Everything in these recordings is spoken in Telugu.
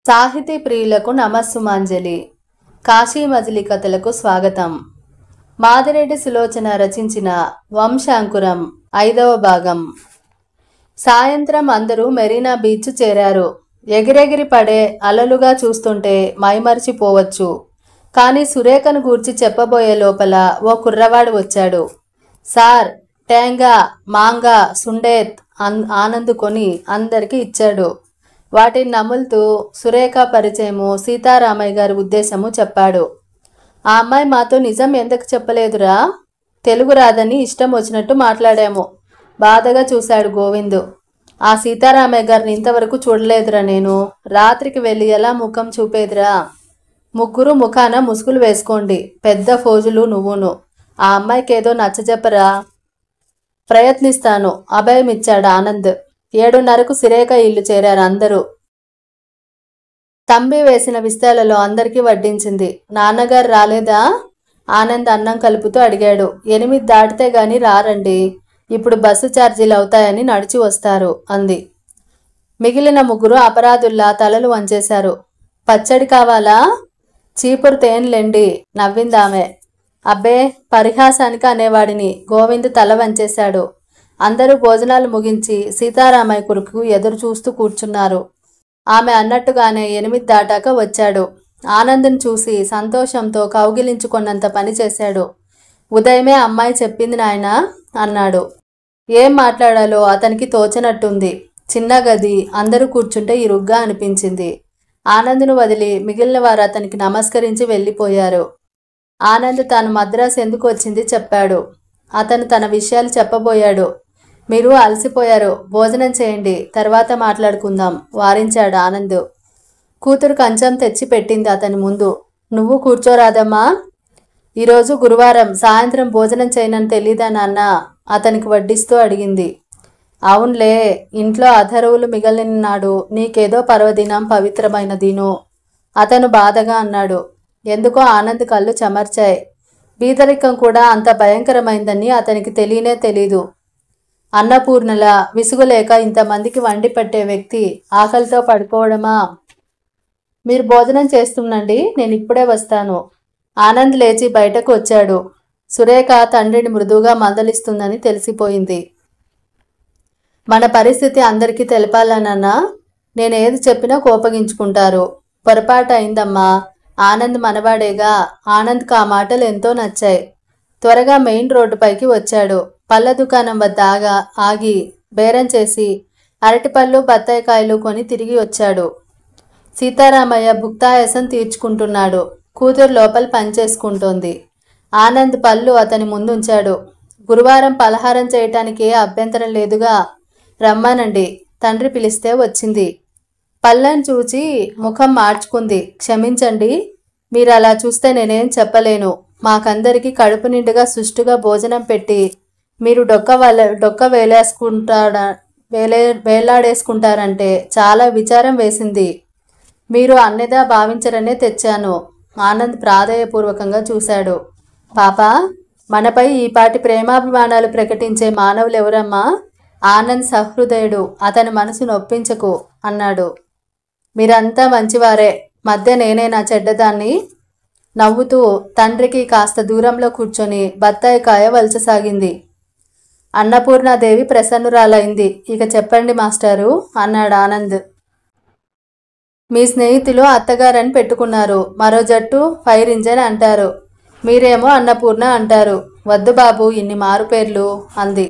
సాహితీ ప్రియులకు నమస్సుమాంజలి. కాశీ మజిలీ కథలకు స్వాగతం. మాదిరెడ్డి సులోచన రచించిన వంశాంకురం 5వ భాగం. సాయంత్రం అందరూ మెరీనా బీచ్ చేరారు. ఎగిరెగిరి పడే అలలుగా చూస్తుంటే మైమరిచిపోవచ్చు. కానీ సురేఖను గూర్చి చెప్పబోయే లోపల ఓ కుర్రవాడు వచ్చాడు. సార్, టేంగా, మాంగా, సుండేత్ ఆనందుకొని అందరికీ ఇచ్చాడు. వాటిని నములుతూ సురేఖ పరిచయము, సీతారామయ్య గారి ఉద్దేశము చెప్పాడు. ఆ అమ్మాయి మాతో నిజం ఎందుకు చెప్పలేదురా? తెలుగు రాదని ఇష్టం వచ్చినట్టు మాట్లాడాము. బాధగా చూశాడు గోవిందు. ఆ సీతారామయ్య గారిని ఇంతవరకు చూడలేదురా నేను. రాత్రికి వెళ్ళి ఎలా ముఖం చూపేదిరా? ముగ్గురు ముఖాన ముసుగులు వేసుకోండి. పెద్ద ఫోజులు నువ్వును. ఆ అమ్మాయికేదో నచ్చజెప్పరా? ప్రయత్నిస్తాను అభయమిచ్చాడు ఆనంద్. 7:30కు సురేఖ ఇల్లు చేరారు అందరూ. తంబి వేసిన విస్తాలలో అందరికీ వడ్డించింది. నాన్నగారు రాలేదా? ఆనంద్ అన్నం కలుపుతూ అడిగాడు. 8 దాటితే గాని రారండి. ఇప్పుడు బస్సు ఛార్జీలు అవుతాయని నడిచి వస్తారు అంది. మిగిలిన ముగ్గురు అపరాధుల్లా తలలు వంచేశారు. పచ్చడి కావాలా? చీపురు తేన్లేండి నవ్విందామె. అబ్బే, పరిహాసానికి అనేవాడిని. గోవింద్ తల వంచేశాడు. అందరూ భోజనాలు ముగించి సీతారామయ్య కొరకు ఎదురు చూస్తూ కూర్చున్నారు. ఆమె అన్నట్టుగానే 8 దాటాక వచ్చాడు. ఆనంద్ని చూసి సంతోషంతో కౌగిలించుకున్నంత పని చేశాడు. ఉదయమే అమ్మాయి చెప్పింది నాయనా అన్నాడు. ఏం మాట్లాడాలో అతనికి తోచనట్టుంది. చిన్న గది, అందరూ కూర్చుంటే ఇరుగ్గా అనిపించింది. ఆనంద్ను వదిలి మిగిలిన వారు అతనికి నమస్కరించి వెళ్ళిపోయారు. ఆనంద్ తాను మద్రాసు ఎందుకు వచ్చింది చెప్పాడు. అతను తన విషయాలు చెప్పబోయాడు. మీరు అలసిపోయారు, భోజనం చేయండి, తర్వాత మాట్లాడుకుందాం వారించాడు ఆనంద్. కూతురు కంచం తెచ్చి పెట్టింది అతని ముందు. నువ్వు కూర్చోరాదమ్మా. ఈరోజు గురువారం, సాయంత్రం భోజనం చేయనని తెలీదా నాన్న? అతనికి వడ్డిస్తూ అడిగింది. అవునులే, ఇంట్లో అధర్వులు మిగిలిన నాడు నీకేదో పర్వదినం పవిత్రమైన దిను అతను బాధగా అన్నాడు. ఎందుకో ఆనంద్ కళ్ళు చెమర్చాయి. బీదరికం కూడా అంత భయంకరమైందని అతనికి తెలియనే తెలీదు. అన్నపూర్ణల విసుగులేక ఇంతమందికి వండి పెట్టే వ్యక్తి ఆకలితో పడుకోవడమా? మీరు భోజనం చేస్తుండండి, నేను ఇప్పుడే వస్తాను. ఆనంద్ లేచి బయటకు వచ్చాడు. సురేఖ తండ్రిని మృదువుగా మందలిస్తుందని తెలిసిపోయింది. మన పరిస్థితి అందరికీ తెలపాలనన్నా? నేనేది చెప్పినా కోపగించుకుంటారు. పొరపాటు అయిందమ్మా. ఆనంద్ మనవాడేగా. ఆనంద్కి ఆ మాటలు ఎంతో నచ్చాయి. త్వరగా మెయిన్ రోడ్డుపైకి వచ్చాడు. పళ్ళ దుకాణం వద్ద ఆగి బేరం చేసి అరటిపళ్ళు, బత్తాయికాయలు కొని తిరిగి వచ్చాడు. సీతారామయ్య భుక్తాయాసం తీర్చుకుంటున్నాడు. కూతురు లోపల పనిచేసుకుంటోంది. ఆనంద్ పళ్ళు అతని ముందుంచాడు. గురువారం పలహారం చేయటానికి అభ్యంతరం లేదుగా? రమ్మానండి. తండ్రి పిలిస్తే వచ్చింది. పళ్ళని చూచి ముఖం మార్చుకుంది. క్షమించండి, మీరు అలా చూస్తే నేనేం చెప్పలేను. మాకందరికీ కడుపు నిండుగా సుష్టుగా భోజనం పెట్టి మీరు డొక్క వేలాడేసుకుంటారంటే చాలా విచారం వేసింది. మీరు అన్నదా భావించరనే తెచ్చాను. ఆనంద్ ప్రాధేయపూర్వకంగా చూశాడు. పాపా, మనపై ఈపాటి ప్రేమాభిమానాలు ప్రకటించే మానవులు ఎవరమ్మా? ఆనంద్ సహృదయుడు. అతని మనసు నొప్పించకు అన్నాడు. మీరంతా మంచివారే, మధ్య నేనే నా చెడ్డదాన్ని? నవ్వుతూ తండ్రికి కాస్త దూరంలో కూర్చొని బత్తాయికాయ వలచసాగింది. అన్నపూర్ణాదేవి ప్రసన్నురాలైంది. ఇక చెప్పండి మాస్టారు అన్నాడు ఆనంద్. మీ స్నేహితులు అత్తగారని పెట్టుకున్నారు. మరో జట్టు ఫైర్ ఇంజన్ అంటారు. మీరేమో అన్నపూర్ణ అంటారు. వద్దు బాబు ఇన్ని మారు పేర్లు అంది.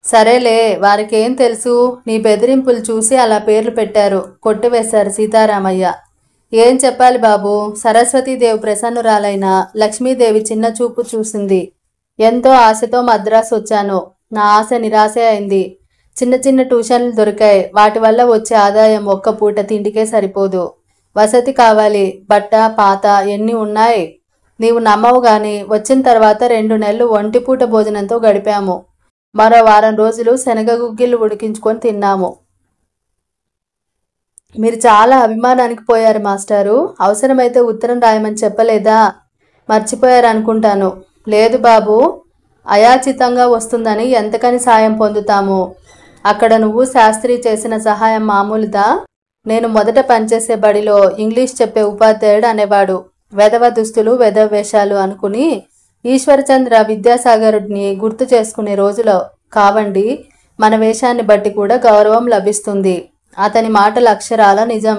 సరేలే, వారికేం తెలుసు? నీ బెదిరింపులు చూసి అలా పేర్లు పెట్టారు, కొట్టివేశారు సీతారామయ్య. ఏం చెప్పాలి బాబు? సరస్వతీదేవి ప్రసన్నురాలైన లక్ష్మీదేవి చిన్న చూపు చూసింది. ఎంతో ఆశతో మద్రాసు వచ్చాను. నా ఆశ నిరాశే అయింది. చిన్న చిన్న ట్యూషన్లు దొరికాయి. వాటి వల్ల వచ్చే ఆదాయం ఒక్క పూట తిండికే సరిపోదు. వసతి కావాలి. బట్ట పాత ఎన్ని ఉన్నాయి. నీవు నమ్మవు గాని వచ్చిన తర్వాత 2 నెలలు ఒంటిపూట భోజనంతో గడిపాము. మరో వారం రోజులు శనగ గుగ్గిళ్ళు ఉడికించుకొని తిన్నాము. మీరు చాలా అభిమానానికి పోయారు మాస్టారు. అవసరమైతే ఉత్తరం రాయమని చెప్పలేదా? మర్చిపోయారనుకుంటాను. లేదు బాబు, అయాచితంగా వస్తుందని ఎంతకని సాయం పొందుతాము. అక్కడ నువ్వు శాస్త్రి చేసిన సహాయం మామూలుదా? నేను మొదట పనిచేసే బడిలో ఇంగ్లీష్ చెప్పే ఉపాధ్యాయుడు అనేవాడు. వెధవ దుస్తులు వెధవ వేషాలు అనుకుని ఈశ్వరచంద్ర విద్యాసాగరుడిని గుర్తు చేసుకునే రోజులు కావండి. మన వేషాన్ని బట్టి కూడా గౌరవం లభిస్తుంది. అతని మాటల అక్షరాల నిజం.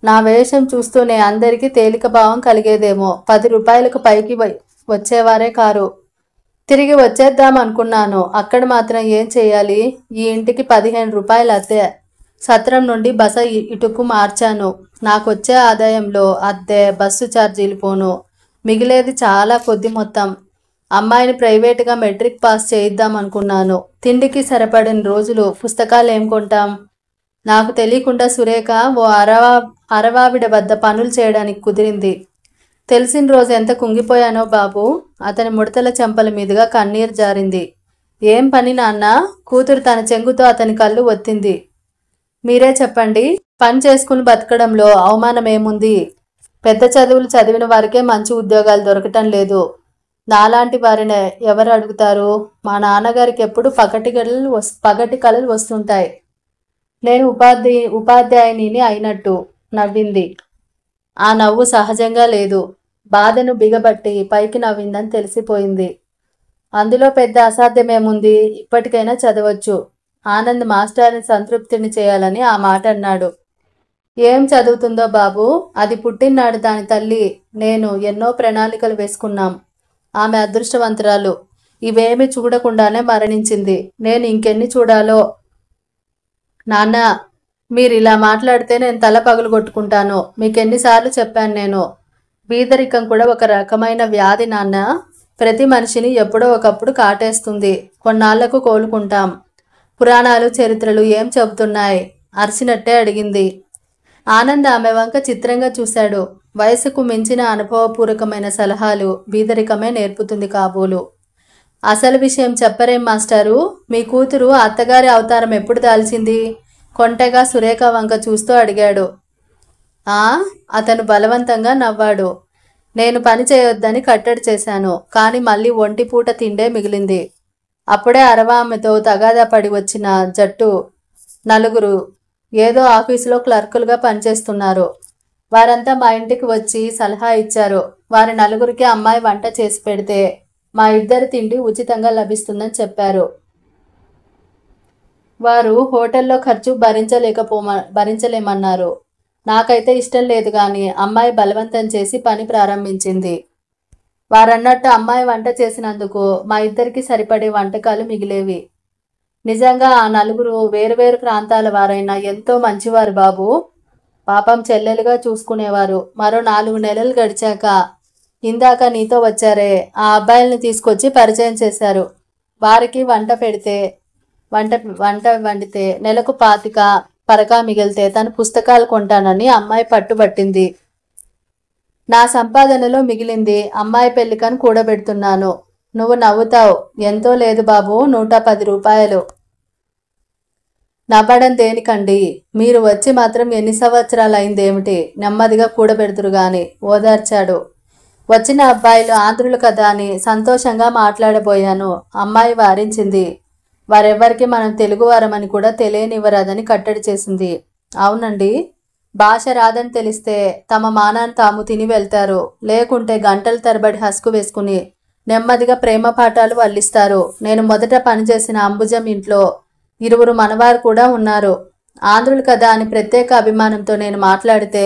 నా వేషం చూస్తూనే అందరికీ తేలిక భావం కలిగేదేమో. 10 రూపాయలకు పైకి వచ్చేవారే కారు. తిరిగి వచ్చేద్దాం అనుకున్నాను. అక్కడ మాత్రం ఏం చేయాలి? ఈ ఇంటికి 15 రూపాయలు అద్దె. సత్రం నుండి బస ఇటుకు మార్చాను. నాకొచ్చే ఆదాయంలో అద్దె, బస్సు ఛార్జీలు పోను. మిగిలేది చాలా కొద్ది మొత్తం. అమ్మాయిని ప్రైవేటుగా మెట్రిక్ పాస్ చేయిద్దాం అనుకున్నాను. తిండికి సరిపడిన రోజులు పుస్తకాలు ఏం కొంటాం? నాకు తెలియకుండా సురేఖ ఓ అరవావిడ వద్ద పనులు చేయడానికి కుదిరింది. తెలిసిన రోజు ఎంత కుంగిపోయానో బాబు. అతని ముడతల చెంపల మీదుగా కన్నీరు జారింది. ఏం పని నాన్న? కూతురు తన చెంగుతో అతని కళ్ళు ఒత్తింది. మీరే చెప్పండి. పని చేసుకుని బతకడంలో అవమానమేముంది? పెద్ద చదువులు చదివిన వారికే మంచి ఉద్యోగాలు దొరకటం లేదు. నాలాంటి వారిని ఎవరు అడుగుతారు? మా నాన్నగారికి ఎప్పుడు పగటి కళలు వస్తుంటాయి. నేను ఉపాధ్యాయుని అయినట్టు నవ్వింది. ఆ నవ్వు సహజంగా లేదు. బాధను బిగబట్టి పైకి నవ్విందని తెలిసిపోయింది. అందులో పెద్ద అసాధ్యమేముంది? ఇప్పటికైనా చదవచ్చు. ఆనంద్ మాస్టర్ని సంతృప్తిని చేయాలని ఆ మాట అన్నాడు. ఏం చదువుతుందో బాబు? అది పుట్టినాడు దాని తల్లి. నేను ఎన్నో ప్రణాళికలు వేసుకున్నాం. ఆమె అదృష్టవంతురాలు. ఇవేమీ చూడకుండానే మరణించింది. నేను ఇంకెన్ని చూడాలో? నాన్న, మీరు ఇలా మాట్లాడితే నేను తల పగులు కొట్టుకుంటాను. మీకెన్నిసార్లు చెప్పాను నేను. బీదరికం కూడా ఒక రకమైన వ్యాధి నాన్న. ప్రతి మనిషిని ఎప్పుడో ఒకప్పుడు కాటేస్తుంది. కొన్నాళ్లకు కోలుకుంటాం. పురాణాలు చరిత్రలు ఏం చెబుతున్నాయి? అరిచినట్టే అడిగింది. ఆనంద్ ఆమె వంక చిత్రంగా చూశాడు. వయసుకు మించిన అనుభవపూర్వకమైన సలహాలు బీదరికమే నేర్పుతుంది కాబోలు. అసలు విషయం చెప్పరేం మాస్టారు? మీ కూతురు అత్తగారి అవతారం ఎప్పుడు దాల్చింది? కొంటెగా సురేఖ వంక చూస్తూ అడిగాడు. అతను బలవంతంగా నవ్వాడు. నేను పని చేయొద్దని కట్టడి చేశాను. కానీ మళ్ళీ ఒంటిపూట తిండే మిగిలింది. అప్పుడే ఆమెతో తగాదా పడి వచ్చిన జట్టు నలుగురు ఏదో ఆఫీసులో క్లర్కులుగా పనిచేస్తున్నారు. వారంతా మా ఇంటికి వచ్చి సలహా ఇచ్చారు. వారి నలుగురికి అమ్మాయి వంట చేసి పెడితే మా ఇద్దరి తిండి ఉచితంగా లభిస్తుందని చెప్పారు. వారు హోటల్లో ఖర్చు భరించలేమన్నారు. నాకైతే ఇష్టం లేదు కానీ అమ్మాయి బలవంతం చేసి పని ప్రారంభించింది. వారన్నట్టు అమ్మాయి వంట చేసినందుకు మా ఇద్దరికి సరిపడే వంటకాలు మిగిలేవి. నిజంగా ఆ నలుగురు వేరువేరు ప్రాంతాల వారైనా ఎంతో మంచివారు బాబు. పాపం చెల్లెలుగా చూసుకునేవారు. మరో 4 నెలలు గడిచాక ఇందాక నీతో వచ్చారే ఆ అబ్బాయిల్ని తీసుకొచ్చి పరిచయం చేశారు. వారికి వంట వండితే నెలకు 25 పరకా మిగిలితే తను పుస్తకాలు కొంటానని అమ్మాయి పట్టుబట్టింది. నా సంపాదనలో మిగిలింది అమ్మాయి పెళ్లికని కూడబెడుతున్నాను. నువ్వు నవ్వుతావు. ఎంతో లేదు బాబు, 110 రూపాయలు. నవ్వడం దేనికండి? మీరు వచ్చి మాత్రం ఎన్ని సంవత్సరాలు అయిందేమిటి? నెమ్మదిగా కూడబెడుతురు గాని ఓదార్చాడు. వచ్చిన అబ్బాయిలు ఆంధ్రులు కదా అని సంతోషంగా మాట్లాడబోయాను. అమ్మాయి వారించింది. వారెవ్వరికి మనం తెలుగువారమని కూడా తెలియనివ్వరాదని కట్టడి చేసింది. అవునండి, భాష రాదని తెలిస్తే తమ మానాన్ని తాము తిని వెళ్తారు. లేకుంటే గంటల తరబడి హస్కు వేసుకుని నెమ్మదిగా ప్రేమ పాఠాలు వల్లిస్తారు. నేను మొదట పనిచేసిన అంబుజం ఇంట్లో 2 మనవారు కూడా ఉన్నారు. ఆంధ్రులు కదా అని ప్రత్యేక అభిమానంతో నేను మాట్లాడితే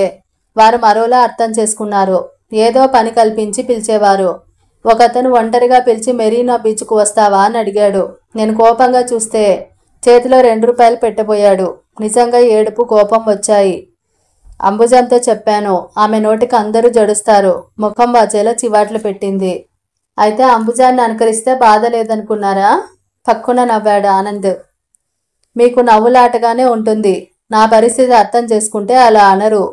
వారు మరోలా అర్థం చేసుకున్నారు. ఏదో పని కల్పించి పిలిచేవారు. ఒకతను ఒంటరిగా పిలిచి మెరీనా బీచ్కు వస్తావా అని అడిగాడు. నేను కోపంగా చూస్తే చేతిలో 2 రూపాయలు పెట్టబోయాడు. నిజంగా ఏడుపు కోపం వచ్చాయి. అంబుజంతో చెప్పాను. ఆమె నోటికి అందరూ జడుస్తారు. ముఖం వాచేలా చివాట్లు పెట్టింది. అయితే అంబుజాన్ని అనుకరిస్తే బాధ లేదనుకున్నారా? పక్కున నవ్వాడు ఆనంద్. మీకు నవ్వులాటగానే ఉంటుంది. నా పరిస్థితి అర్థం చేసుకుంటే అలా అనరు.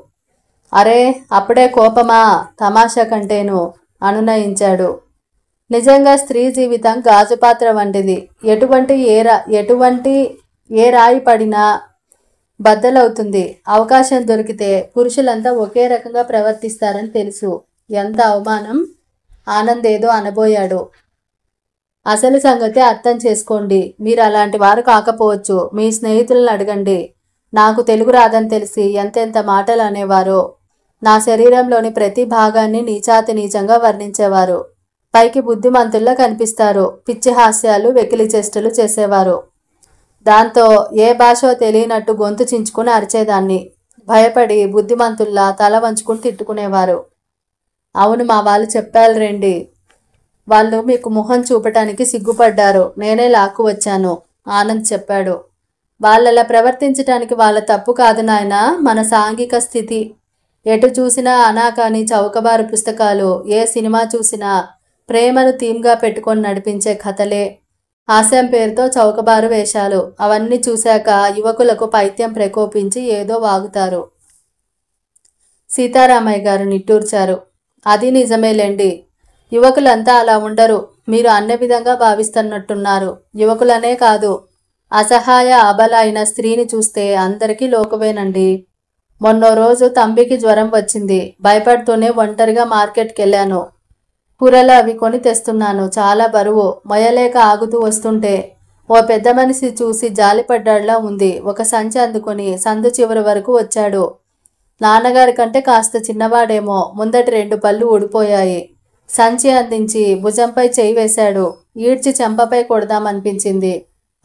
అరే, అప్పుడే కోపమా? తమాషా కంటేను అనునయించాడు. నిజంగా స్త్రీ జీవితం గాజుపాత్ర వంటిది. ఎటువంటి ఏ రాయి పడినా బద్దలవుతుంది. అవకాశం దొరికితే పురుషులంతా ఒకే రకంగా ప్రవర్తిస్తారని తెలుసు. ఎంత అవమానం! ఆనంద్ ఏదో అనబోయాడు. అసలు సంగతి అర్థం చేసుకోండి. మీరు అలాంటి వారు కాకపోవచ్చు. మీ స్నేహితులను అడగండి. నాకు తెలుగు రాదని తెలిసి ఎంతెంత మాటలు అనేవారో. నా శరీరంలోని ప్రతి భాగాన్ని నీచాతి నీచంగా వర్ణించేవారు. పైకి బుద్ధిమంతుల్లా కనిపిస్తారు. పిచ్చి హాస్యాలు, వెకిలి చేష్టలు చేసేవారు. దాంతో ఏ భాషో తెలియనట్టు గొంతు చించుకుని అరిచేదాన్ని. భయపడి బుద్ధిమంతుల్లా తల వంచుకుని తిట్టుకునేవారు. అవును, మా వాళ్ళు చెప్పారు రండి. వాళ్ళు మీకు మొహం చూపటానికి సిగ్గుపడ్డారు. నేనే లాక్కు వచ్చాను, ఆనంద్ చెప్పాడు. వాళ్ళలా ప్రవర్తించటానికి వాళ్ళ తప్పు కాదు నాయనా, మన సాంఘిక స్థితి. ఎటు చూసినా అనాకాని చౌకబారు పుస్తకాలు, ఏ సినిమా చూసినా ప్రేమను థీమ్గా పెట్టుకొని నడిపించే కథలే, హాస్యం పేరుతో చౌకబారు వేషాలు. అవన్నీ చూశాక యువకులకు పైత్యం ప్రకోపించి ఏదో వాగుతారు. సీతారామయ్య గారు నిట్టూర్చారు. అది నిజమేలేండి. యువకులంతా అలా ఉండరు. మీరు అన్ని విధంగా భావిస్తున్నట్టున్నారు. యువకులనే కాదు, అసహాయ అబల అయిన స్త్రీని చూస్తే అందరికీ లోకువేనండి. మొన్నో రోజు తంబికి జ్వరం వచ్చింది. భయపడుతూనే ఒంటరిగా మార్కెట్కి వెళ్ళాను. కూరలు అవి కొని తెస్తున్నాను. చాలా బరువు, మొయ్యలేక ఆగుతూ వస్తుంటే ఓ పెద్ద మనిషి చూసి జాలిపడ్డాడులా ఉంది. ఒక సంచి అందుకొని సందు చివరి వరకు వచ్చాడు. నాన్నగారి కంటే కాస్త చిన్నవాడేమో. ముందటి 2 పళ్ళు ఊడిపోయాయి. సంచి అందించి భుజంపై చేయి వేశాడు. ఈడ్చి చెంపపై కొడదామనిపించింది.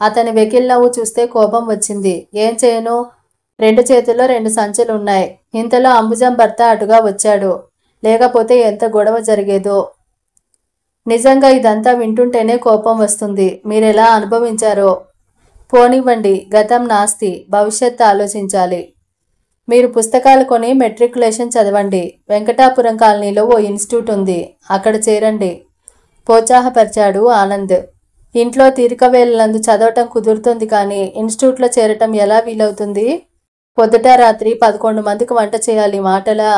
అతని వెకిల్ నవ్వు చూస్తే కోపం వచ్చింది. ఏం చేయను? 2 చేతుల్లో 2 సంచులున్నాయి. ఇంతలో అంబుజం భర్త అటుగా వచ్చాడు. లేకపోతే ఎంత గొడవ జరిగేదో. నిజంగా ఇదంతా వింటుంటేనే కోపం వస్తుంది. మీరెలా అనుభవించారో. పోనివ్వండి, గతం నాస్తి, భవిష్యత్తు ఆలోచించాలి. మీరు పుస్తకాలు కొని మెట్రికులేషన్ చదవండి. వెంకటాపురం కాలనీలో ఓ ఇన్స్టిట్యూట్ ఉంది, అక్కడ చేరండి, ప్రోత్సాహపరిచాడు ఆనంద్. ఇంట్లో తీరిక వేళలందు చదవటం కుదురుతుంది కానీ ఇన్స్టిట్యూట్లో చేరటం ఎలా వీలవుతుంది? పొద్దుట రాత్రి 11 మందికి వంట చేయాలి. మాటలా?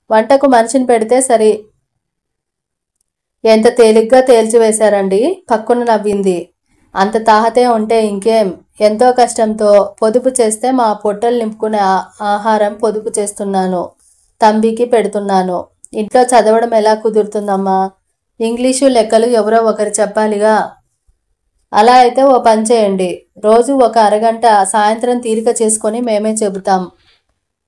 వంటకు మనిషిని పెడితే సరి. ఎంత తేలిగ్గా తేల్చివేశారండి, పక్కున నవ్వింది. అంత తాహతే ఉంటే ఇంకేం. ఎంతో కష్టంతో పొదుపు చేస్తే మా పొట్టలు నింపుకునే ఆహారం పొదుపు చేస్తున్నాను, తంబికి పెడుతున్నాను. ఇంట్లో చదవడం ఎలా కుదురుతుందమ్మా? ఇంగ్లీషు, లెక్కలు ఎవరో ఒకరు చెప్పాలిగా. అలా అయితే ఓ పని చేయండి, రోజు ఒక అరగంట సాయంత్రం తీరిక చేసుకొని మేమే చెబుతాం.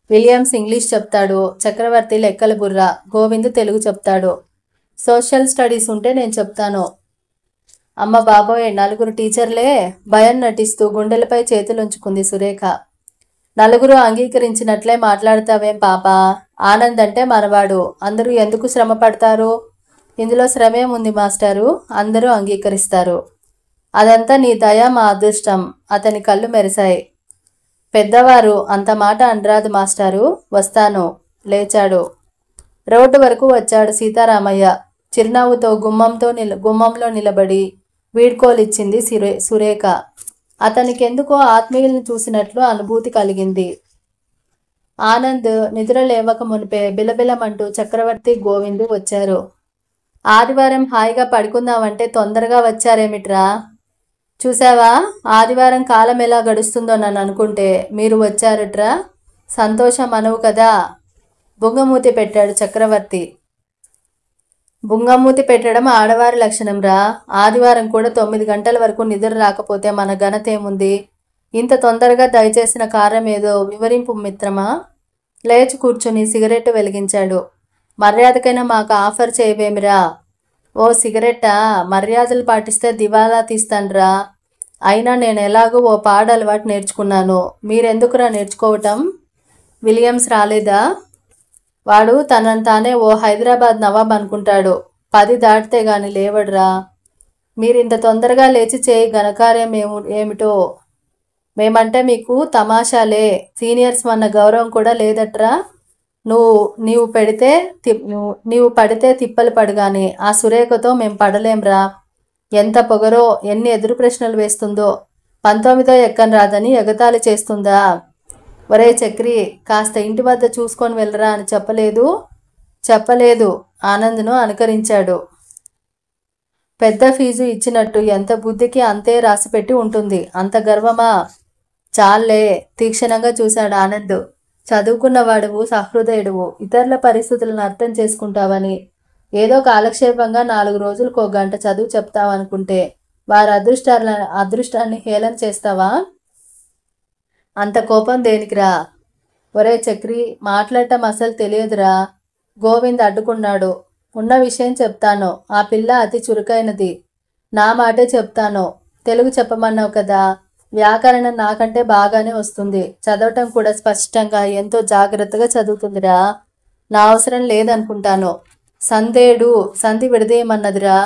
విలియమ్స్ ఇంగ్లీష్ చెప్తాడు, చక్రవర్తి లెక్కల బుర్ర, గోవింద్ తెలుగు చెప్తాడు. సోషల్ స్టడీస్ ఉంటే నేను చెప్తాను. అమ్మ బాబోయ్, 4 టీచర్లే? భయం నటిస్తూ గుండెలపై చేతులుంచుకుంది సురేఖ. 4 అంగీకరించినట్లే మాట్లాడతావేం పాపా? ఆనంద్ అంటే మనవాడు, అందరూ ఎందుకు శ్రమ పడతారు? ఇందులో శ్రమేముంది మాస్టారు, అందరూ అంగీకరిస్తారు. అదంతా నీ దయ, మా అదృష్టం. అతని కళ్ళు మెరిశాయి. పెద్దవారు అంత మాట అనరాదు మాస్టారు. వస్తాను. లేచాడు. రోడ్డు వరకు వచ్చాడు సీతారామయ్య. చిరునవ్వుతో గుమ్మంలో నిలబడి వీడ్కోలిచ్చింది సురేఖ. అతనికెందుకో ఆత్మీయులను చూసినట్లు అనుభూతి కలిగింది. ఆనంద్ నిద్ర లేవక మునిపే బిలబిలమంటూ చక్రవర్తి, గోవిందు వచ్చారు. ఆదివారం హాయిగా పడుకుందామంటే తొందరగా వచ్చారేమిట్రా? చూసావా, ఆదివారం కాలం ఎలా గడుస్తుందో నన్ను అనుకుంటే మీరు వచ్చారట్రా. సంతోషం అనవు కదా? బుంగమూతి పెట్టాడు చక్రవర్తి. బుంగమూతి పెట్టడం ఆడవారి లక్షణం రా. ఆదివారం కూడా 9 గంటల వరకు నిద్ర రాకపోతే మన ఘనత ఏముంది? ఇంత తొందరగా దయచేసిన కారణం ఏదో వివరింపు మిత్రమా. లేచి కూర్చుని సిగరెట్ వెలిగించాడు. మర్యాదకైనా మాకు ఆఫర్ చేయవేమిరా? ఓ సిగరెట్టా? మర్యాదలు పాటిస్తే దివాలా తీస్తాన్రా. అయినా నేను ఎలాగో ఓ పాడ అలవాటు నేర్చుకున్నాను. మీరెందుకురా నేర్చుకోవటం? విలియమ్స్ రాలేదా? వాడు తనను తానే ఓ హైదరాబాద్ నవాబ్ అనుకుంటాడు. 10 దాటితే గాని లేవడ్రా. మీరింత తొందరగా లేచి చేయి ఘనకార్యం ఏమిటో. మేమంటే మీకు తమాషాలే. సీనియర్స్ అన్న గౌరవం కూడా లేదట్రా. నీవు పడితే తిప్పలు పడుగాని ఆ సురేఖతో మేం పడలేంరా. ఎంత పొగరో, ఎన్ని ఎదురు ప్రశ్నలు వేస్తుందో. 19తో ఎక్కని రాదని ఎగతాళి చేస్తుందా? ఒరే చక్రి, కాస్త ఇంటి వద్ద చూసుకొని వెళ్ళరా అని చెప్పలేదు. ఆనంద్ను అనుకరించాడు. పెద్ద ఫీజు ఇచ్చినట్టు ఎంత బుద్ధికి అంతే రాసిపెట్టి ఉంటుంది. అంత గర్వమా? చాలే, తీక్షణంగా చూశాడు ఆనంద్. చదువుకున్నవాడువు, సహృదయుడువు, ఇతరుల పరిస్థితులను అర్థం చేసుకుంటావని, ఏదో కాలక్షేపంగా 4 రోజులకు 1 గంట చదువు చెప్తావనుకుంటే వారి అదృష్టాన్ని హేళన చేస్తావా? అంత కోపం దేనికిరా? ఒరే చక్రి, మాట్లాడటం అసలు తెలియదురా. గోవింద్ అడ్డుకున్నాడు. ఉన్న విషయం చెప్తాను. ఆ పిల్ల అతి చురుకైనది. నా మాటే చెప్తాను. తెలుగు చెప్పమన్నావు కదా, వ్యాకరణం నాకంటే బాగానే వస్తుంది. చదవటం కూడా స్పష్టంగా ఎంతో జాగ్రత్తగా చదువుతుందిరా. నా అవసరం లేదనుకుంటాను. సందేడు సంధి విడదీయమన్నదిరా.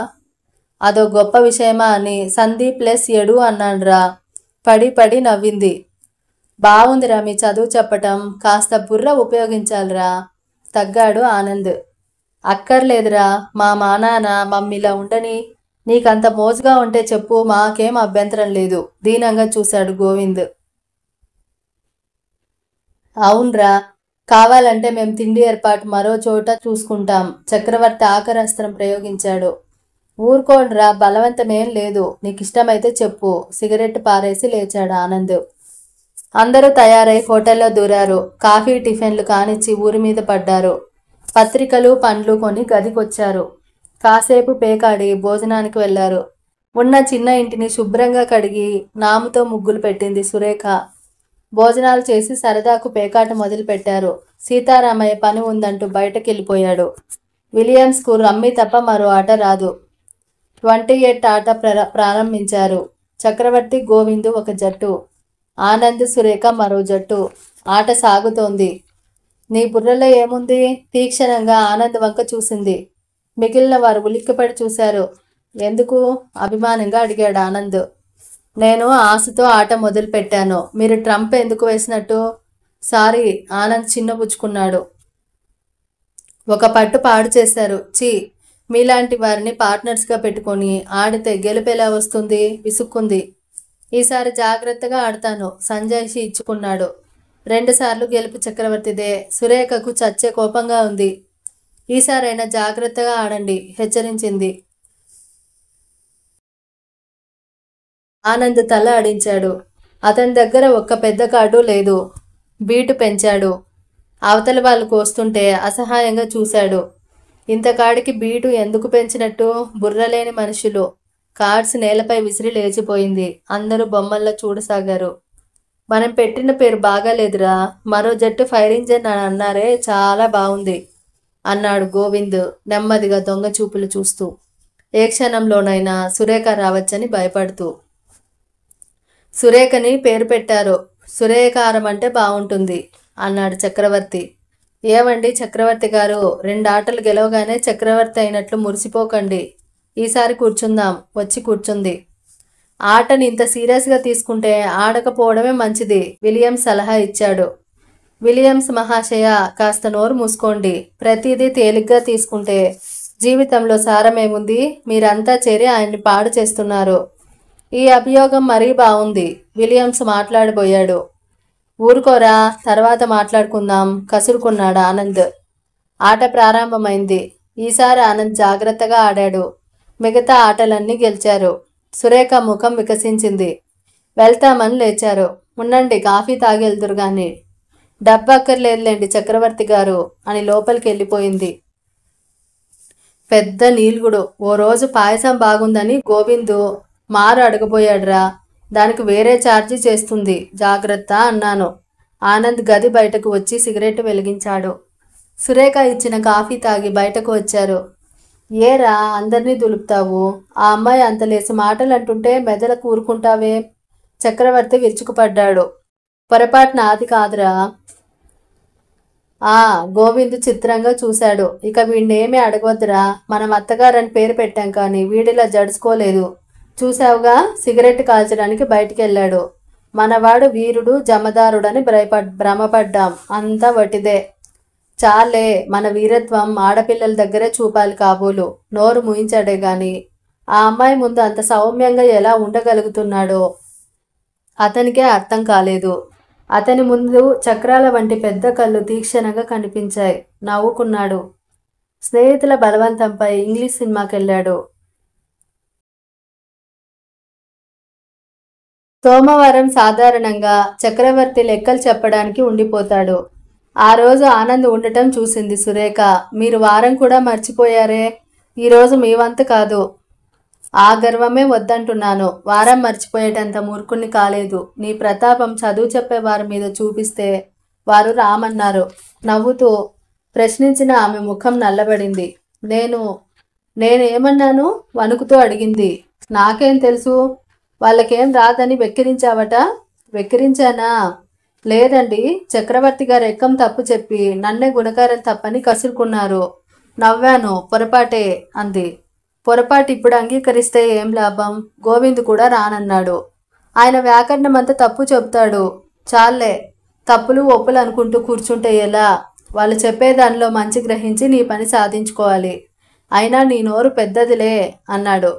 అదో గొప్ప విషయమా అని సంధి ప్లస్ ఎడు అన్నానురా. పడి పడి నవ్వింది. బాగుందిరా మీ చదువు చెప్పటం. కాస్త బుర్ర ఉపయోగించాలిరా తగ్గాడు ఆనంద్. అక్కర్లేదురా, మా నాన్న మమ్మీలా ఉండని. నీకంత మోజుగా ఉంటే చెప్పు, మాకేం అభ్యంతరం లేదు దీనంగా చూశాడు గోవింద్. అవునరా, కావాలంటే మేము తిండి ఏర్పాటు మరో చోట చూసుకుంటాం. చక్రవర్తి ఆఖరస్త్రం ప్రయోగించాడు. ఊరుకోండ్రా, బలవంతమేం లేదు. నీకిష్టమైతే చెప్పు. సిగరెట్ పారేసి లేచాడు ఆనంద్. అందరూ తయారై హోటల్లో దూరారు. కాఫీ టిఫిన్లు కానిచ్చి ఊరి మీద పడ్డారు. పత్రికలు పండ్లు కొని గదికొచ్చారు. కాసేపు పేకాడి భోజనానికి వెళ్లారు. ఉన్న చిన్న ఇంటిని శుభ్రంగా కడిగి నాముతో ముగ్గులు పెట్టింది సురేఖ. భోజనాలు చేసి సరదాకు పేకాట మొదలు పెట్టారు. సీతారామయ్య పని ఉందంటూ బయటకెళ్ళిపోయాడు. విలియమ్స్కు రమ్మీ తప్ప మరో ఆట రాదు. 28 ఆట ప్రారంభించారు. చక్రవర్తి గోవిందు ఒక జట్టు, ఆనంద్ సురేఖ మరో జట్టు. ఆట సాగుతోంది. నీ బుర్రలో ఏముంది? తీక్షణంగా ఆనంద్ వంక చూసింది. మిగిలిన వారు ఉలిక్కిపడి చూశారు. ఎందుకు? అభిమానంగా అడిగాడు ఆనంద్. నేను ఆశతో ఆట మొదలు పెట్టాను. మీరు ట్రంప్ ఎందుకు వేసినట్టు? సారీ, ఆనంద్ చిన్నబుచ్చుకున్నాడు. ఒక పట్టు పాడు చేశారు. చీ, మీలాంటి వారిని పార్ట్నర్స్గా పెట్టుకొని ఆడితే గెలుపెలా వస్తుంది? విసుక్కుంది. ఈసారి జాగ్రత్తగా ఆడతాను. సంజయ్షి ఇచ్చుకున్నాడు. 2 సార్లు గెలుపు చక్రవర్తిదే. సురేఖకు చచ్చే కోపంగా ఉంది. ఈసారైనా జాగ్రత్తగా ఆడండి హెచ్చరించింది. ఆనంద్ తల ఆడించాడు. అతని దగ్గర ఒక్క పెద్ద కార్డు లేదు. బీటు పెంచాడు. అవతల వాళ్ళు కోస్తుంటే అసహాయంగా చూశాడు. ఇంతకాడికి బీటు ఎందుకు పెంచినట్టు? బుర్రలేని మనుషులు. కార్డ్స్ నేలపై విసిరి లేచిపోయింది. అందరూ బొమ్మల్లో చూడసాగారు. మనం పెట్టిన పేరు బాగాలేదురా. మరో జట్టు ఫైర్ ఇంజన్ అని అన్నారే, చాలా బాగుంది అన్నాడు గోవింద్ నెమ్మదిగా దొంగ చూపులు చూస్తూ. ఏ క్షణంలోనైనా సురేఖ రావచ్చని భయపడుతూ. సురేఖని పేరు పెట్టారు. సురేఖారం అంటే బాగుంటుంది అన్నాడు చక్రవర్తి. ఏమండి చక్రవర్తి గారు, 2 ఆటలు గెలవగానే చక్రవర్తి అయినట్లు మురిసిపోకండి. ఈసారి కూర్చుందాం. వచ్చి కూర్చుంది. ఆటని ఇంత సీరియస్గా తీసుకుంటే ఆడకపోవడమే మంచిది, విలియమ్స్ సలహా ఇచ్చాడు. విలియమ్స్ మహాశయ, కాస్త నోరు మూసుకోండి. ప్రతిదీ తేలిగ్గా తీసుకుంటే జీవితంలో సారమేముంది? మీరంతా చేరి ఆయన్ని పాడు చేస్తున్నారు. ఈ అభియోగం మరీ బాగుంది. విలియమ్స్ మాట్లాడబోయాడు. ఊరుకోరా, తర్వాత మాట్లాడుకుందాం కసురుకున్నాడు ఆనంద్. ఆట ప్రారంభమైంది. ఈసారి ఆనంద్ జాగ్రత్తగా ఆడాడు. మిగతా ఆటలన్నీ గెలిచారు. సురేఖ ముఖం వికసించింది. వెళ్తామని లేచారు. ఉండండి, కాఫీ తాగెళ్తురు గాని. డబ్బు అక్కర్లేదులేండి చక్రవర్తి గారు అని లోపలికి వెళ్ళిపోయింది. పెద్ద నీల్గుడు. ఓ రోజు పాయసం బాగుందని గోవిందు మారు అడగబోయాడురా. దానికి వేరే ఛార్జీ చేస్తుంది, జాగ్రత్త అన్నాను. ఆనంద్ గది బయటకు వచ్చి సిగరెట్ వెలిగించాడు. సురేఖ ఇచ్చిన కాఫీ తాగి బయటకు వచ్చారు. ఏరా అందరినీ దులుపుతావు? ఆ అమ్మాయి అంతలేసి మాటలు అంటుంటే మెదల కూరుకుంటావే? చక్రవర్తి విరుచుకుపడ్డాడు. పొరపాటున ఆది కాదురా. గోవింద్ చిత్రంగా చూశాడు. ఇక వీడినేమీ అడగొద్దురా. మనం అత్తగారని పేరు పెట్టాం కానీ వీడిలా జడుచుకోలేదు. చూశావుగా, సిగరెట్ కాల్చడానికి బయటికెళ్ళాడు. మనవాడు వీరుడు జమదారుడని భ్రమపడ్డాం. అంతా వటిదే. చాలే, మన వీరత్వం ఆడపిల్లల దగ్గరే చూపాలి కాబోలు. నోరు ముయించాడే గాని ఆ అమ్మాయి ముందు అంత సౌమ్యంగా ఎలా ఉండగలుగుతున్నాడో అతనికే అర్థం కాలేదు. అతని ముందు చక్రాల వంటి పెద్ద కళ్ళు తీక్షణంగా కనిపించాయి. నవ్వుకున్నాడు. స్నేహితుల బలవంతంపై ఇంగ్లీష్ సినిమాకెళ్ళాడు. సోమవారం సాధారణంగా చక్రవర్తి లెక్కలు చెప్పడానికి ఉండిపోతాడు. ఆ రోజు ఆనంద్ ఉండటం చూసింది సురేఖ. మీరు వారం కూడా మర్చిపోయారే. ఈరోజు మీ వంతు కాదు. ఆ గర్వమే వద్దంటున్నాను. వారం మర్చిపోయేటంత మూర్ఖుణ్ణి కాలేదు. నీ ప్రతాపం చదువు చెప్పే వారి మీద చూపిస్తే వారు రామన్నారు. నవ్వుతూ ప్రశ్నించిన ఆమె ముఖం నల్లబడింది. నేను నేనేమన్నాను? వణుకుతూ అడిగింది. నాకేం తెలుసు? వాళ్ళకేం రాదని వెక్కిరించావట? వెక్కిరించానా? లేదండి. చక్రవర్తి గారు ఎక్కం తప్పు చెప్పి నన్నే గుణకారం తప్పని కసురుకున్నారు. నవ్వాను. పొరపాటే అంది. పొరపాటు ఇప్పుడు అంగీకరిస్తే ఏం లాభం? గోవింద్ కూడా రానన్నాడు. ఆయన వ్యాకరణం అంతా తప్పు చెబుతాడు. చాలే, తప్పులు ఒప్పులు అనుకుంటూ కూర్చుంటే ఎలా? వాళ్ళు చెప్పేదానిలో మంచి గ్రహించి నీ పని సాధించుకోవాలి. అయినా నీ నోరు పెద్దదిలే అన్నాడు.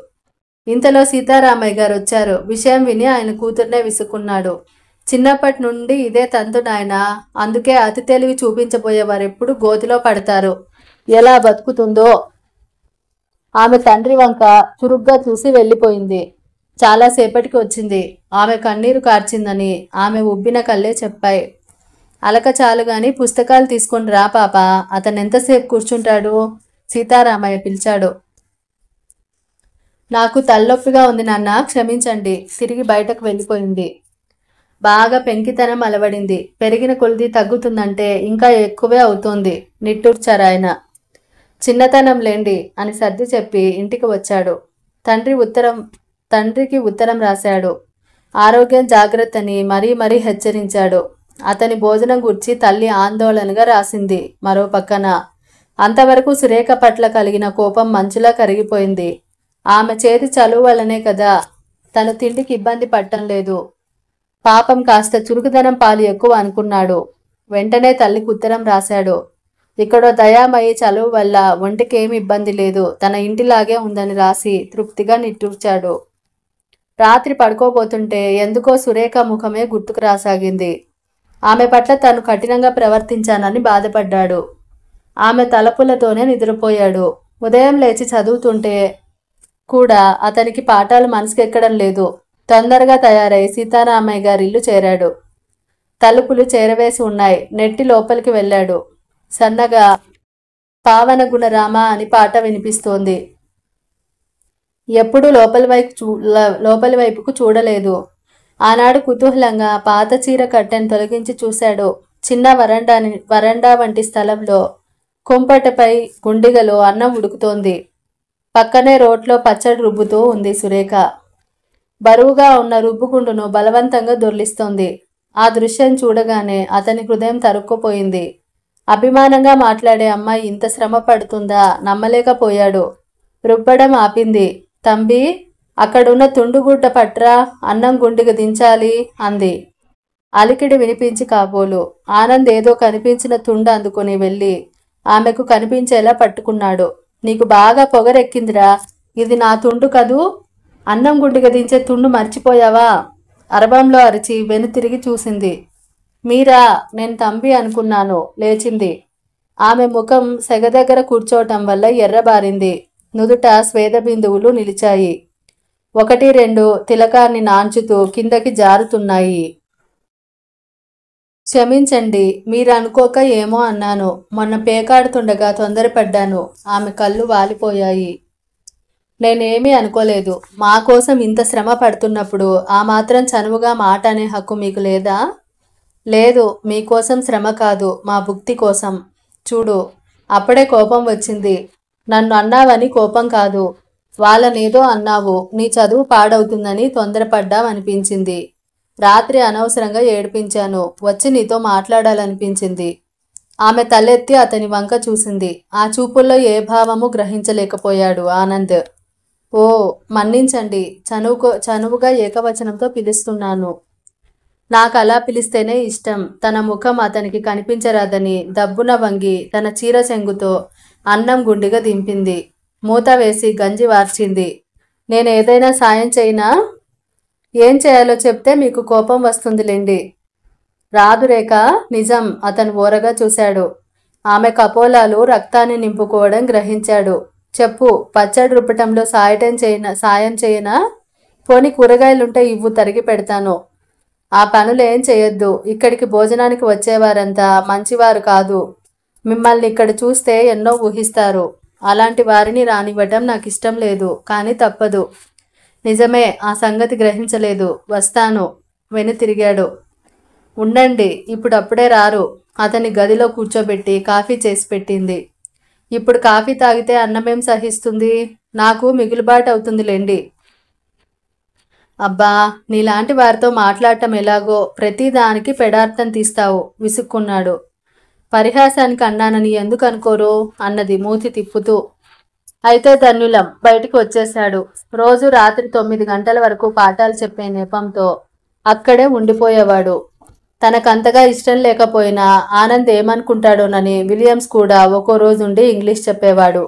ఇంతలో సీతారామయ్య గారు వచ్చారు. విషయం విని ఆయన కూతుర్నే విసుక్కున్నాడు. చిన్నప్పటి నుండి ఇదే తంతు నాయన. అందుకే అతి తెలివి చూపించబోయేవారెప్పుడు గోతిలో పడతారు. ఎలా బతుకుతుందో. ఆమె తండ్రి వంక చురుగ్గా చూసి వెళ్ళిపోయింది. చాలాసేపటికి వచ్చింది. ఆమె కన్నీరు కార్చిందని ఆమె ఉబ్బిన కళ్ళే చెప్పాయి. అలక చాలు గాని పుస్తకాలు తీసుకొని రా పాప. అతను ఎంతసేపు కూర్చుంటాడు? సీతారామయ్య పిలిచాడు. నాకు తలనొప్పిగా ఉంది నాన్న, క్షమించండి. తిరిగి బయటకు వెళ్ళిపోయింది. బాగా పెంకితనం అలవడింది. పెరిగిన కొలిది తగ్గుతుందంటే ఇంకా ఎక్కువే అవుతోంది నిట్టూర్చారాయన. చిన్నతనం లేండి అని సర్ది చెప్పి ఇంటికి వచ్చాడు. తండ్రికి ఉత్తరం రాశాడు. ఆరోగ్యం జాగ్రత్తని మరీ మరీ హెచ్చరించాడు. అతని భోజనం గుర్చి తల్లి ఆందోళనగా రాసింది. మరో పక్కన అంతవరకు సురేఖ పట్ల కలిగిన కోపం మంచులా కరిగిపోయింది. ఆమె చేతి చలువ వల్లనే కదా తను తిండికి ఇబ్బంది పట్టం లేదు. పాపం కాస్త చురుకుదనం పాలు ఎక్కువ అనుకున్నాడు. వెంటనే తల్లికి ఉత్తరం రాశాడు. ఇక్కడో దయామయి చలువ వల్ల ఒంటికేమి ఇబ్బంది లేదు, తన ఇంటిలాగే ఉందని రాసి తృప్తిగా నిట్టూర్చాడు. రాత్రి పడుకోబోతుంటే ఎందుకో సురేఖ ముఖమే గుర్తుకు రాసాగింది. ఆమె పట్ల తను కఠినంగా ప్రవర్తించానని బాధపడ్డాడు. ఆమె తలపులతోనే నిద్రపోయాడు. ఉదయం లేచి చదువుతుంటే కూడా అతనికి పాఠాలు మనసుకెక్కడం లేదు. తొందరగా తయారై సీతారామయ్య గారి ఇల్లు చేరాడు. తలుపులు చేరవేసి ఉన్నాయి. నెట్టి లోపలికి వెళ్ళాడు. సన్నగా పావనగుణ రామ అని పాట వినిపిస్తోంది. ఎప్పుడూ లోపలి వైపుకు చూడలేదు. ఆనాడు కుతూహలంగా పాత చీర కట్టెను తొలగించి చూశాడు. చిన్న వరండా వంటి స్థలంలో కుంపటపై గుండిగలో అన్నం ఉడుకుతోంది. పక్కనే రోట్లో పచ్చడి రుబ్బుతూ ఉంది సురేఖ. బరువుగా ఉన్న రుబ్బుకుండును బలవంతంగా దొర్లిస్తోంది. ఆ దృశ్యం చూడగానే అతని హృదయం తరుక్కుపోయింది. అభిమానంగా మాట్లాడే అమ్మాయి ఇంత శ్రమ పడుతుందా నమ్మలేకపోయాడు. రుబ్బడం ఆపింది. తంబి, అక్కడున్న తుండుగుడ్డ పట్రా, అన్నం గుండిగ దించాలి అంది. అలికిడి వినిపించి కాబోలు. ఆనంద్ ఏదో కనిపించిన తుండు అందుకుని వెళ్ళి ఆమెకు కనిపించేలా పట్టుకున్నాడు. నీకు బాగా పొగరెక్కిందిరా, ఇది నా తుండు కదూ, అన్నం గుండిగ దించే తుండు మర్చిపోయావా? అరబంలో అరిచి వెనుతిరిగి చూసింది. మీరా? నేను తంబి అనుకున్నాను. లేచింది. ఆమె ముఖం సెగ దగ్గర కూర్చోవటం వల్ల ఎర్రబారింది. నుదుట స్వేద బిందువులు నిలిచాయి. 1-2 తిలకాన్ని నాంచుతూ కిందకి జారుతున్నాయి. క్షమించండి, మీరు అనుకోక ఏమో అన్నాను. మొన్న పేకాడుతుండగా తొందరపడ్డాను. ఆమె కళ్ళు వాలిపోయాయి. నేనేమీ అనుకోలేదు. మా కోసం ఇంత శ్రమ పడుతున్నప్పుడు ఆ మాత్రం చనువుగా మాట అనే హక్కు మీకు లేదా? లేదు, మీకోసం శ్రమ కాదు, మా భుక్తి కోసం. చూడు, అప్పుడే కోపం వచ్చింది. నన్ను అన్నావని కోపం కాదు, వాళ్ళనేదో అన్నావు. నీ చదువు పాడవుతుందని తొందరపడ్డావనిపించింది. రాత్రి అనవసరంగా ఏడిపించాను. వచ్చి నీతో మాట్లాడాలనిపించింది. ఆమె తలెత్తి అతని వంక చూసింది. ఆ చూపుల్లో ఏ భావము గ్రహించలేకపోయాడు ఆనంద్. ఓ, మన్నించండి, చనువుగా ఏకవచనంతో పిలుస్తున్నాను. నాకు అలా పిలిస్తేనే ఇష్టం. తన ముఖం అతనికి కనిపించరాదని దబ్బున వంగి తన చీర చెంగుతో అన్నం గుండిగా దింపింది. మూత వేసి గంజి వార్చింది. నేనేదైనా సాయం చేయనా? ఏం చేయాలో చెప్తే మీకు కోపం వస్తుందిలేండి. రాదు రేఖ. నిజం. అతను ఓరగా చూశాడు. ఆమె కపోలాలు రక్తాన్ని నింపుకోవడం గ్రహించాడు. చెప్పు, పచ్చడి రుబ్బటంలో సాయం చేయనా? పోని కూరగాయలుంటే ఇవ్వు, తరిగి పెడతాను. ఆ పనులేం చేయొద్దు. ఇక్కడికి భోజనానికి వచ్చేవారంతా మంచివారు కాదు. మిమ్మల్ని ఇక్కడ చూస్తే ఎన్నో ఊహిస్తారు. అలాంటి వారిని రానివ్వటం నాకు ఇష్టం లేదు, కానీ తప్పదు. నిజమే, ఆ సంగతి గ్రహించలేదు. వస్తాను. వెనుతిరిగాడు. ఉండండి, ఇప్పుడప్పుడే రారు. అతని గదిలో కూర్చోబెట్టి కాఫీ చేసి పెట్టింది. ఇప్పుడు కాఫీ తాగితే అన్నమేం సహిస్తుంది? నాకు మిగులుబాటు అవుతుందిలేండి. అబ్బా, నీలాంటి వారితో మాట్లాడటం ఎలాగో, ప్రతిదానికి పెడార్థం తీస్తావు విసుక్కున్నాడు. పరిహాసానికి అన్నానని ఎందుకు అనుకోరు అన్నది మూతి తిప్పుతూ. అయితే ధన్యులం. బయటికి వచ్చేశాడు. రోజు రాత్రి 9 గంటల వరకు పాఠాలు చెప్పే నెపంతో అక్కడే ఉండిపోయేవాడు. తనకంతగా ఇష్టం లేకపోయినా ఆనంద్ ఏమనుకుంటాడోనని విలియమ్స్ కూడా ఒక్కో రోజు ఉండి ఇంగ్లీష్ చెప్పేవాడు.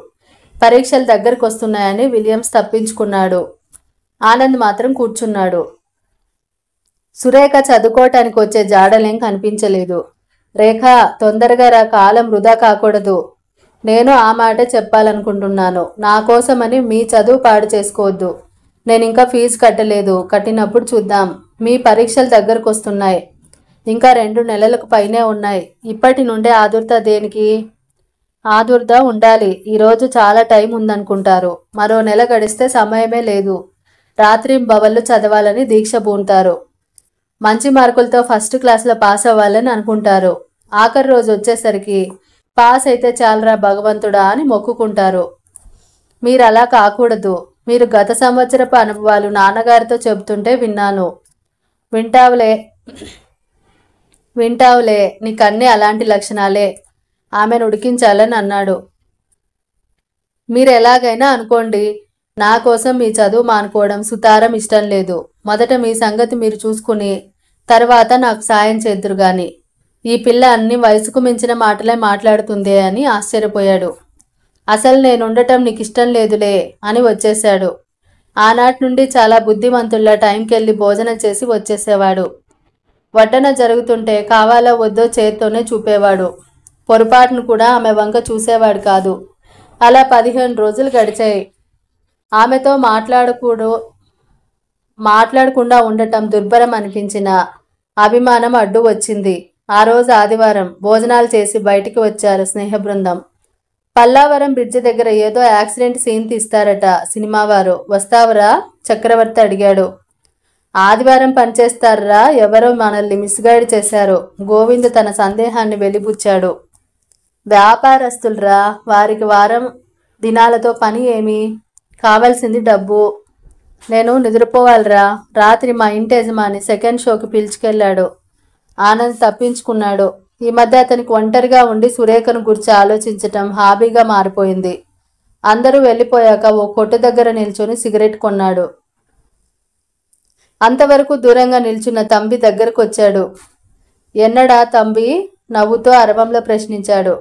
పరీక్షలు దగ్గరకు వస్తున్నాయని విలియమ్స్ తప్పించుకున్నాడు. ఆనంద్ మాత్రం కూర్చున్నాడు. సురేఖ చదువుకోవటానికి వచ్చే జాడలేం కనిపించలేదు. రేఖ, తొందరగా రా, కాలం వృధా కాకూడదు. నేను ఆ మాటే చెప్పాలనుకుంటున్నాను. నా కోసమని మీ చదువు పాడు చేసుకోవద్దు. నేనింకా ఫీజు కట్టలేదు. కట్టినప్పుడు చూద్దాం. మీ పరీక్షలు దగ్గరకు వస్తున్నాయి. ఇంకా 2 నెలలకు పైనే ఉన్నాయి. ఇప్పటి నుండే ఆదుర్దా దేనికి? ఆదుర్దా ఉండాలి. ఈరోజు చాలా టైం ఉందనుకుంటారు. మరో నెల గడిస్తే సమయమే లేదు. రాత్రింబవళ్ళు చదవాలని దీక్ష పూనుతారు. మంచి మార్కులతో ఫస్ట్ క్లాస్లో పాస్ అవ్వాలని అనుకుంటారు. ఆఖరి రోజు వచ్చేసరికి పాస్ అయితే చాలరా భగవంతుడా అని మొక్కుకుంటారు. మీరు అలా కాకూడదు. మీరు గత సంవత్సరపు అనుభవాలు నాన్నగారితో చెబుతుంటే విన్నాను. వింటావులే వింటావులే నీకన్నీ అలాంటి లక్షణాలే. ఆమెను ఉడికించాలని అన్నాడు. మీరు ఎలాగైనా అనుకోండి. నా కోసం మీ చదువు మానుకోవడం సుతారం ఇష్టం లేదు. మొదట మీ సంగతి మీరు చూసుకుని తర్వాత నాకు సాయం చేద్దురు గాని. ఈ పిల్ల అన్ని వయసుకు మించిన మాటలే మాట్లాడుతుందే అని ఆశ్చర్యపోయాడు. అసలు నేనుండటం నీకు ఇష్టం లేదులే అని వచ్చేశాడు. ఆనాటి నుండి చాలా బుద్ధిమంతుల్లా టైంకెళ్ళి భోజనం చేసి వచ్చేసేవాడు. వడ్డన జరుగుతుంటే కావాలో వద్దో చేత్తోనే చూపేవాడు. పొరపాటును కూడా ఆమె వంక చూసేవాడు కాదు. అలా 15 రోజులు గడిచాయి. ఆమెతో మాట్లాడకుండా ఉండటం దుర్భరం అనిపించిన అభిమానం అడ్డు వచ్చింది. ఆ రోజు ఆదివారం. భోజనాలు చేసి బయటికి వచ్చారు స్నేహ బృందం. పల్లావరం బ్రిడ్జి దగ్గర ఏదో యాక్సిడెంట్ సీన్ తీస్తారట సినిమా వారు. వస్తావరా? చక్రవర్తి అడిగాడు. ఆదివారం పనిచేస్తారా? ఎవరో మనల్ని మిస్గైడ్ చేశారు. గోవింద్ తన సందేహాన్ని వెలిబుచ్చాడు. వ్యాపారస్తులరా, వారికి వారం దినాలతో పని ఏమి? కావాల్సింది డబ్బు. నేను నిద్రపోవాలిరా. రాత్రి మా ఇంటి యజమాని సెకండ్ షోకి పిలుచుకెళ్ళాడు. ఆనంద్ తప్పించుకున్నాడు. ఈ మధ్య అతనికి ఒంటరిగా ఉండి సురేఖను గురించి ఆలోచించటం హాబీగా మారిపోయింది. అందరూ వెళ్ళిపోయాక ఓ కొట్టు దగ్గర నిల్చొని సిగరెట్ కొన్నాడు. అంతవరకు దూరంగా నిల్చున్న తంబి దగ్గరకు వచ్చాడు. ఎన్నడా తంబి? నవ్వుతో అరవంలో ప్రశ్నించాడు.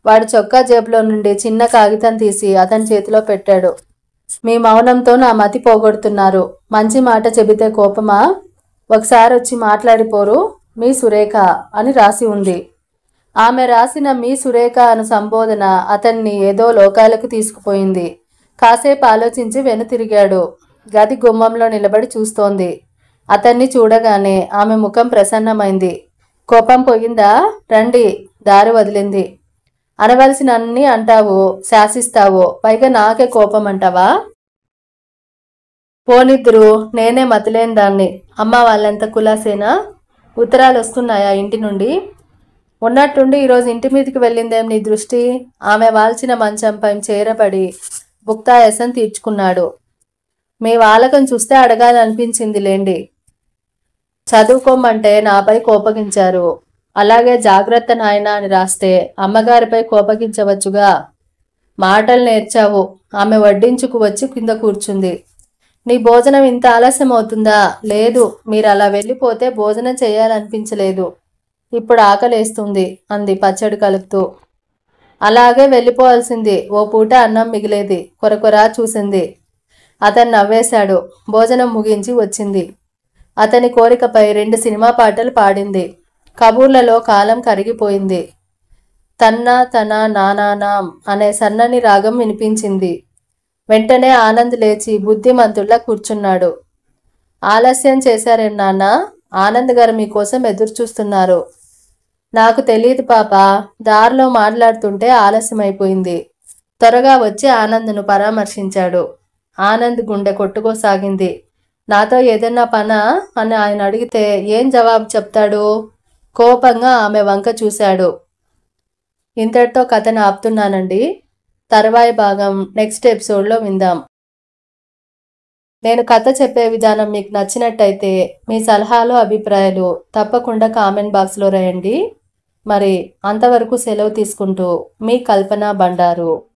వాడు చొక్కా జేబులో నుండి చిన్న కాగితం తీసి అతని చేతిలో పెట్టాడు. మీ మౌనంతో నా మతి పోగొడుతున్నారు. మంచి మాట చెబితే కోపమా? ఒకసారి వచ్చి మాట్లాడిపోరు. మీ సురేఖ అని రాసి ఉంది. ఆమె రాసిన మీ సురేఖ అను సంబోధన అతన్ని ఏదో లోకాలకు తీసుకుపోయింది. కాసేపు ఆలోచించి వెనుతిరిగాడు. గది గుమ్మంలో నిలబడి చూస్తోంది. అతన్ని చూడగానే ఆమె ముఖం ప్రసన్నమైంది. కోపం పోయిందా? రండి. దారి వదిలింది. అనవలసిన అన్ని అంటావు, శాసిస్తావు, పైగా నాకే కోపం అంటావా? పోనిద్దురు, నేనే మతిలేని దాన్ని. అమ్మ వాళ్ళెంత కులాసేనా? ఉత్తరాలు వస్తున్నాయా ఇంటి నుండి? ఉన్నట్టుండి ఈరోజు ఇంటి మీదకి వెళ్ళిందేం నీ దృష్టి? ఆమె వాల్చిన మంచంపై చేరబడి భుక్తాయాసం తీర్చుకున్నాడు. మీ వాలకం చూస్తే అడగాలనిపించింది లేండి. చదువుకోమంటే నాపై కోపగించారు. అలాగే జాగ్రత్త నాయనా అని రాస్తే అమ్మగారిపై కోపగించవచ్చుగా. మాటలు నేర్చావు. ఆమె వడ్డించుకు వచ్చి కింద కూర్చుంది. నీ భోజనం ఇంత ఆలస్యం అవుతుందా? లేదు, మీరు అలా వెళ్ళిపోతే భోజనం చేయాలనిపించలేదు. ఇప్పుడు ఆకలేస్తుంది అంది పచ్చడి కలుపుతూ. అలాగే వెళ్ళిపోవాల్సింది. ఓ పూట అన్నం మిగిలేది. కొరకొరా చూసింది. అతను నవ్వేశాడు. భోజనం ముగించి వచ్చింది. అతని కోరికపై 2 సినిమా పాటలు పాడింది. కబూర్లలో కాలం కరిగిపోయింది. తన్నా తన నానానాం అనే సన్నని రాగం వినిపించింది. వెంటనే ఆనంద్ లేచి బుద్ధిమంతుల్లా కూర్చున్నాడు. ఆలస్యం చేశారేం నాన్న? ఆనంద్ గారు మీకోసం ఎదురు చూస్తున్నారు. నాకు తెలియదు పాప. దారిలో మాట్లాడుతుంటే ఆలస్యమైపోయింది. త్వరగా వచ్చి ఆనంద్ను పరామర్శించాడు. ఆనంద్ గుండె కొట్టుకోసాగింది. నాతో ఏదైనా పనా అని ఆయన అడిగితే ఏం జవాబు చెప్తాడు? కోపంగా ఆమె వంక చూశాడు. ఇంతటితో కథను ఆపుతున్నానండి. తర్వాయి భాగం నెక్స్ట్ ఎపిసోడ్లో విందాం. నేను కథ చెప్పే విధానం మీకు నచ్చినట్టయితే మీ సలహాలు, అభిప్రాయాలు తప్పకుండా కామెంట్ బాక్స్లో రాయండి. మరి అంతవరకు సెలవు తీసుకుంటూ మీ కల్పన బండారు.